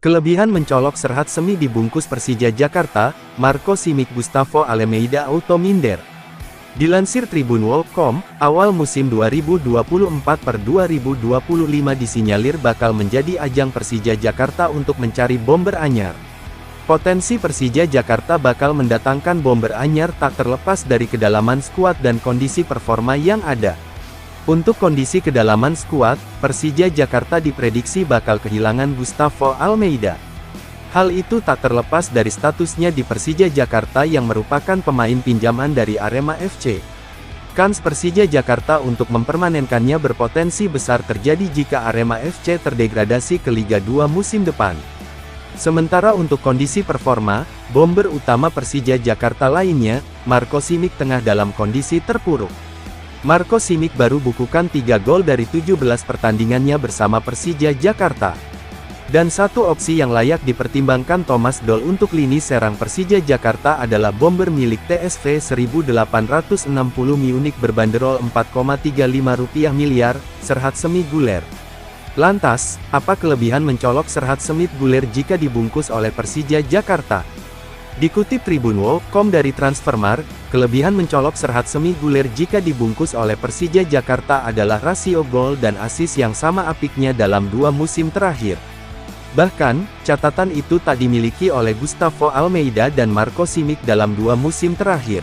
Kelebihan mencolok Serhat Semi dibungkus Persija Jakarta, Marco Simic Gustavo Almeida auto minder. Dilansir Tribunwalk.com, awal musim 2024/2025 disinyalir bakal menjadi ajang Persija Jakarta untuk mencari bomber anyar. Potensi Persija Jakarta bakal mendatangkan bomber anyar tak terlepas dari kedalaman skuad dan kondisi performa yang ada. Untuk kondisi kedalaman skuad, Persija Jakarta diprediksi bakal kehilangan Gustavo Almeida. Hal itu tak terlepas dari statusnya di Persija Jakarta yang merupakan pemain pinjaman dari Arema FC. Kans Persija Jakarta untuk mempermanenkannya berpotensi besar terjadi jika Arema FC terdegradasi ke Liga 2 musim depan. Sementara untuk kondisi performa, bomber utama Persija Jakarta lainnya, Marco Simic tengah dalam kondisi terpuruk. Marco Simic baru bukukan 3 gol dari 17 pertandingannya bersama Persija Jakarta. Dan satu opsi yang layak dipertimbangkan Thomas Doll untuk lini serang Persija Jakarta adalah bomber milik TSV 1860 Munich berbanderol Rp4,35 miliar, Serhat Semi Güler. Lantas, apa kelebihan mencolok Serhat Semi Güler jika dibungkus oleh Persija Jakarta? Dikutip Tribunwalk.com dari Transfermarkt, kelebihan mencolok Serhat Semi Güler jika dibungkus oleh Persija Jakarta adalah rasio gol dan assist yang sama apiknya dalam 2 musim terakhir. Bahkan, catatan itu tak dimiliki oleh Gustavo Almeida dan Marco Simic dalam 2 musim terakhir.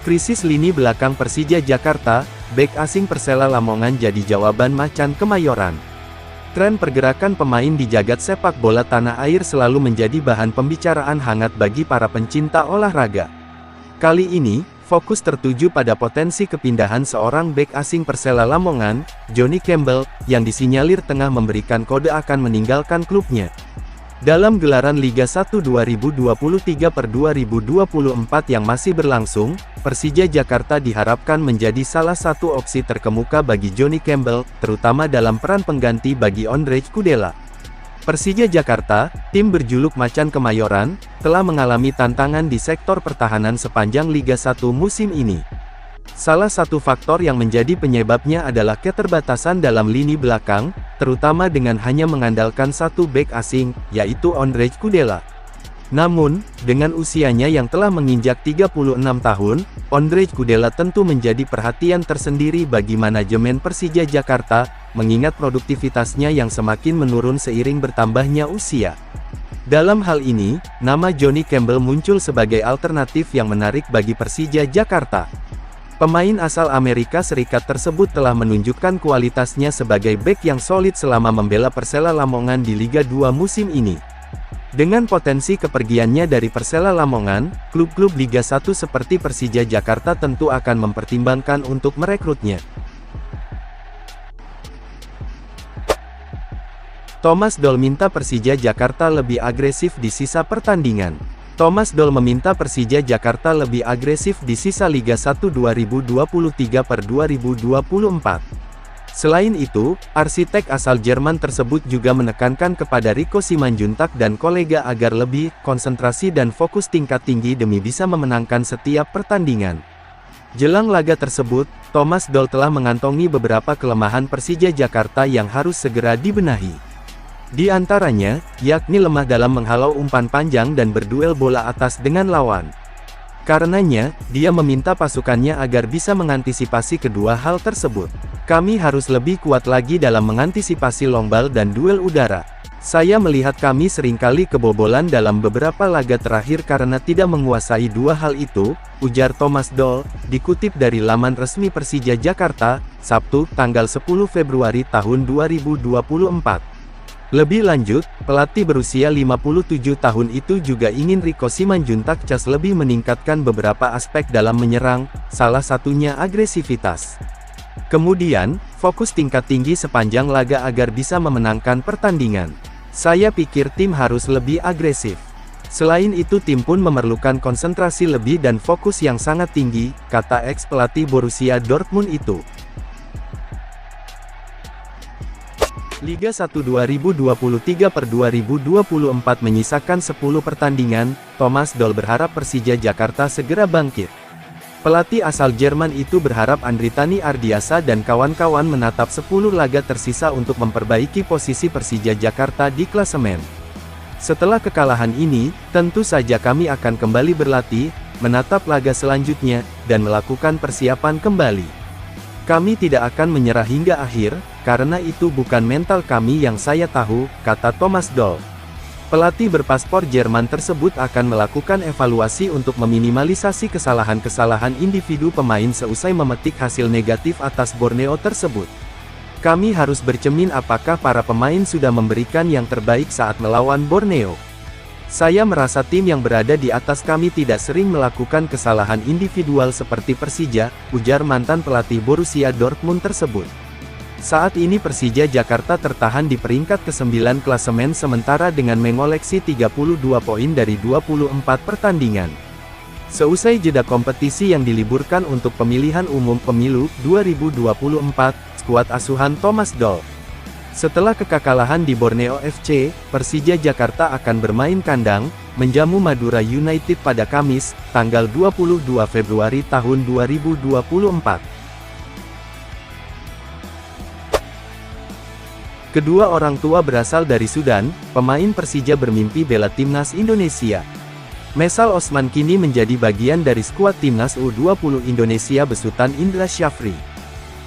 Krisis lini belakang Persija Jakarta, bek asing Persela Lamongan jadi jawaban Macan Kemayoran. Tren pergerakan pemain di jagat sepak bola tanah air selalu menjadi bahan pembicaraan hangat bagi para pencinta olahraga. Kali ini, fokus tertuju pada potensi kepindahan seorang bek asing Persela Lamongan, Johnny Campbell, yang disinyalir tengah memberikan kode akan meninggalkan klubnya. Dalam gelaran Liga 1 2023/2024 yang masih berlangsung, Persija Jakarta diharapkan menjadi salah satu opsi terkemuka bagi Johnny Campbell, terutama dalam peran pengganti bagi Ondrej Kudela. Persija Jakarta, tim berjuluk Macan Kemayoran, telah mengalami tantangan di sektor pertahanan sepanjang Liga 1 musim ini. Salah satu faktor yang menjadi penyebabnya adalah keterbatasan dalam lini belakang, terutama dengan hanya mengandalkan satu bek asing, yaitu Ondrej Kudela. Namun, dengan usianya yang telah menginjak 36 tahun, Ondrej Kudela tentu menjadi perhatian tersendiri bagi manajemen Persija Jakarta, mengingat produktivitasnya yang semakin menurun seiring bertambahnya usia. Dalam hal ini, nama Johnny Campbell muncul sebagai alternatif yang menarik bagi Persija Jakarta. Pemain asal Amerika Serikat tersebut telah menunjukkan kualitasnya sebagai bek yang solid selama membela Persela Lamongan di Liga 2 musim ini. Dengan potensi kepergiannya dari Persela Lamongan, klub-klub Liga 1 seperti Persija Jakarta tentu akan mempertimbangkan untuk merekrutnya. Thomas Doll minta Persija Jakarta lebih agresif di sisa pertandingan. Thomas Doll meminta Persija Jakarta lebih agresif di sisa Liga 1 2023/2024. Selain itu, arsitek asal Jerman tersebut juga menekankan kepada Rico Simanjuntak dan kolega agar lebih konsentrasi dan fokus tingkat tinggi demi bisa memenangkan setiap pertandingan. Jelang laga tersebut, Thomas Doll telah mengantongi beberapa kelemahan Persija Jakarta yang harus segera dibenahi. Di antaranya, yakni lemah dalam menghalau umpan panjang dan berduel bola atas dengan lawan. Karenanya, dia meminta pasukannya agar bisa mengantisipasi kedua hal tersebut. Kami harus lebih kuat lagi dalam mengantisipasi long ball dan duel udara. Saya melihat kami seringkali kebobolan dalam beberapa laga terakhir karena tidak menguasai dua hal itu, ujar Thomas Doll, dikutip dari laman resmi Persija Jakarta, Sabtu, tanggal 10 Februari tahun 2024. Lebih lanjut, pelatih berusia 57 tahun itu juga ingin Rico Simanjuntak lebih meningkatkan beberapa aspek dalam menyerang, salah satunya agresivitas. Kemudian, fokus tingkat tinggi sepanjang laga agar bisa memenangkan pertandingan. Saya pikir tim harus lebih agresif. Selain itu tim pun memerlukan konsentrasi lebih dan fokus yang sangat tinggi, kata ex-pelatih Borussia Dortmund itu. Liga 1 2023/2024 menyisakan 10 pertandingan, Thomas Doll berharap Persija Jakarta segera bangkit. Pelatih asal Jerman itu berharap Andritani Ardiasa dan kawan-kawan menatap 10 laga tersisa untuk memperbaiki posisi Persija Jakarta di klasemen. Setelah kekalahan ini, tentu saja kami akan kembali berlatih, menatap laga selanjutnya, dan melakukan persiapan kembali. Kami tidak akan menyerah hingga akhir, karena itu bukan mental kami yang saya tahu, kata Thomas Doll. Pelatih berpaspor Jerman tersebut akan melakukan evaluasi untuk meminimalisasi kesalahan-kesalahan individu pemain seusai memetik hasil negatif atas Borneo tersebut. Kami harus bercermin apakah para pemain sudah memberikan yang terbaik saat melawan Borneo. Saya merasa tim yang berada di atas kami tidak sering melakukan kesalahan individual seperti Persija, ujar mantan pelatih Borussia Dortmund tersebut. Saat ini Persija Jakarta tertahan di peringkat ke-9 klasemen sementara dengan mengoleksi 32 poin dari 24 pertandingan. Seusai jeda kompetisi yang diliburkan untuk pemilihan umum pemilu 2024, skuad asuhan Thomas Doll. Setelah kekalahan di Borneo FC, Persija Jakarta akan bermain kandang, menjamu Madura United pada Kamis, tanggal 22 Februari tahun 2024. Kedua orang tua berasal dari Sudan, pemain Persija bermimpi bela timnas Indonesia. Mesal Osman kini menjadi bagian dari skuad timnas U20 Indonesia besutan Indra Syafri.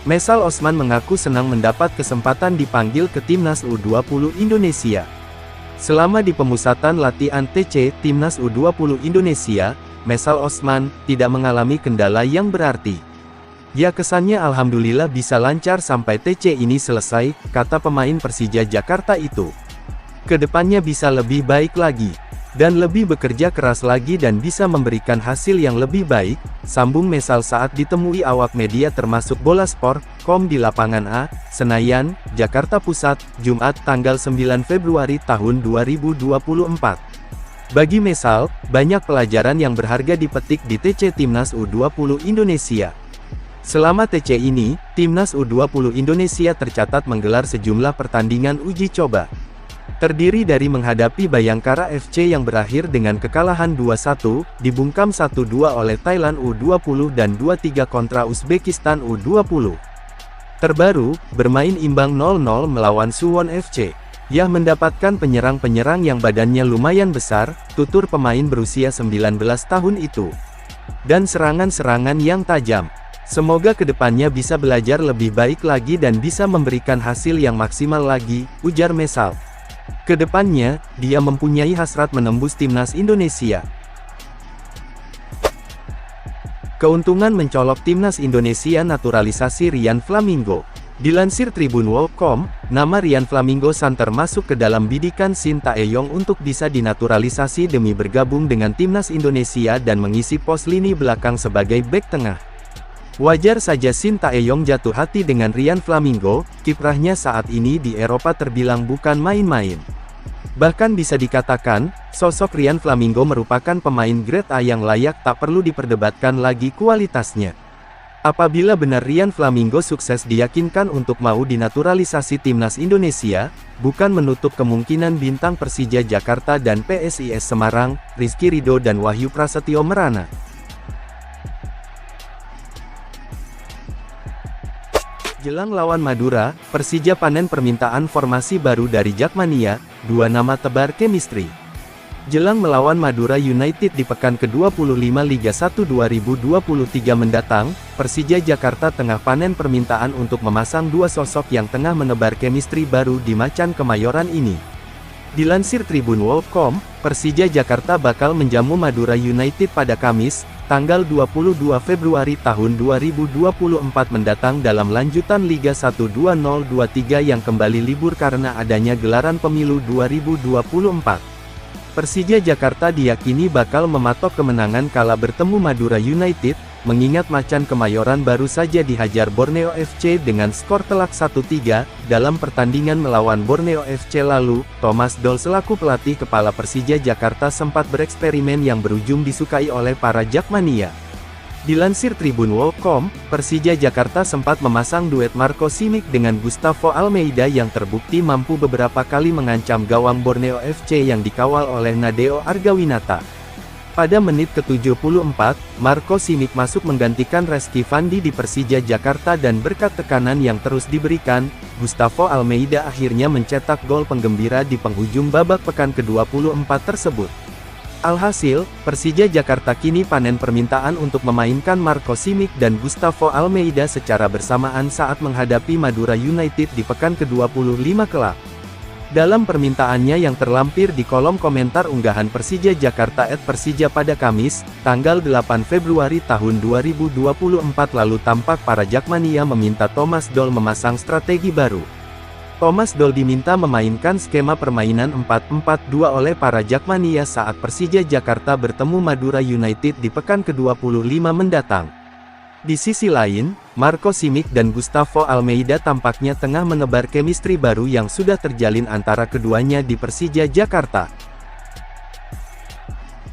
Mesal Osman mengaku senang mendapat kesempatan dipanggil ke timnas U20 Indonesia. Selama di pemusatan latihan TC timnas U20 Indonesia, Mesal Osman tidak mengalami kendala yang berarti. Ya kesannya alhamdulillah bisa lancar sampai TC ini selesai, kata pemain Persija Jakarta itu. Kedepannya bisa lebih baik lagi, dan lebih bekerja keras lagi dan bisa memberikan hasil yang lebih baik, sambung Mesal saat ditemui awak media termasuk Bolasport.com di lapangan A, Senayan, Jakarta Pusat, Jumat tanggal 9 Februari tahun 2024. Bagi Mesal, banyak pelajaran yang berharga dipetik di TC Timnas U20 Indonesia. Selama TC ini, Timnas U20 Indonesia tercatat menggelar sejumlah pertandingan uji coba. Terdiri dari menghadapi Bayangkara FC yang berakhir dengan kekalahan 2-1, dibungkam 1-2 oleh Thailand U20 dan 2-3 kontra Uzbekistan U20. Terbaru, bermain imbang 0-0 melawan Suwon FC. Yah mendapatkan penyerang-penyerang yang badannya lumayan besar, tutur pemain berusia 19 tahun itu. Dan serangan-serangan yang tajam. Semoga kedepannya bisa belajar lebih baik lagi dan bisa memberikan hasil yang maksimal lagi, ujar Mesal. Kedepannya, dia mempunyai hasrat menembus timnas Indonesia. Keuntungan mencolok timnas Indonesia naturalisasi Rian Flamingo. Dilansir Tribunwall.com, nama Rian Flamingo santer masuk ke dalam bidikan Shin Tae-yong untuk bisa dinaturalisasi demi bergabung dengan timnas Indonesia dan mengisi pos lini belakang sebagai bek tengah. Wajar saja Shin Tae-yong jatuh hati dengan Rian Flamingo, kiprahnya saat ini di Eropa terbilang bukan main-main. Bahkan bisa dikatakan, sosok Rian Flamingo merupakan pemain grade A yang layak tak perlu diperdebatkan lagi kualitasnya. Apabila benar Rian Flamingo sukses diyakinkan untuk mau dinaturalisasi timnas Indonesia, bukan menutup kemungkinan bintang Persija Jakarta dan PSIS Semarang, Rizky Ridho dan Wahyu Prasetyo merana. Jelang lawan Madura, Persija panen permintaan formasi baru dari Jakmania, dua nama tebar chemistry. Jelang melawan Madura United di pekan ke-25 Liga 1 2023 mendatang, Persija Jakarta tengah panen permintaan untuk memasang dua sosok yang tengah menebar chemistry baru di Macan Kemayoran ini. Dilansir Tribunwall.com, Persija Jakarta bakal menjamu Madura United pada Kamis, tanggal 22 Februari tahun 2024 mendatang dalam lanjutan Liga 1 2023 yang kembali libur karena adanya gelaran pemilu 2024. Persija Jakarta diyakini bakal mematok kemenangan kala bertemu Madura United, mengingat Macan Kemayoran baru saja dihajar Borneo FC dengan skor telak 1-3, dalam pertandingan melawan Borneo FC lalu. Thomas Doll selaku pelatih kepala Persija Jakarta sempat bereksperimen yang berujung disukai oleh para Jakmania. Dilansir Tribunwall.com, Persija Jakarta sempat memasang duet Marco Simic dengan Gustavo Almeida yang terbukti mampu beberapa kali mengancam gawang Borneo FC yang dikawal oleh Nadeo Argawinata. Pada menit ke-74, Marco Simic masuk menggantikan Reski Fandi di Persija Jakarta dan berkat tekanan yang terus diberikan, Gustavo Almeida akhirnya mencetak gol penggembira di penghujung babak pekan ke-24 tersebut. Alhasil, Persija Jakarta kini panen permintaan untuk memainkan Marco Simic dan Gustavo Almeida secara bersamaan saat menghadapi Madura United di pekan ke-25 kelak. Dalam permintaannya yang terlampir di kolom komentar unggahan Persija Jakarta @persija pada Kamis, tanggal 8 Februari tahun 2024 lalu tampak para Jakmania meminta Thomas Doll memasang strategi baru. Thomas Doll diminta memainkan skema permainan 4-4-2 oleh para Jakmania saat Persija Jakarta bertemu Madura United di pekan ke-25 mendatang. Di sisi lain, Marco Simic dan Gustavo Almeida tampaknya tengah menebar chemistry baru yang sudah terjalin antara keduanya di Persija Jakarta.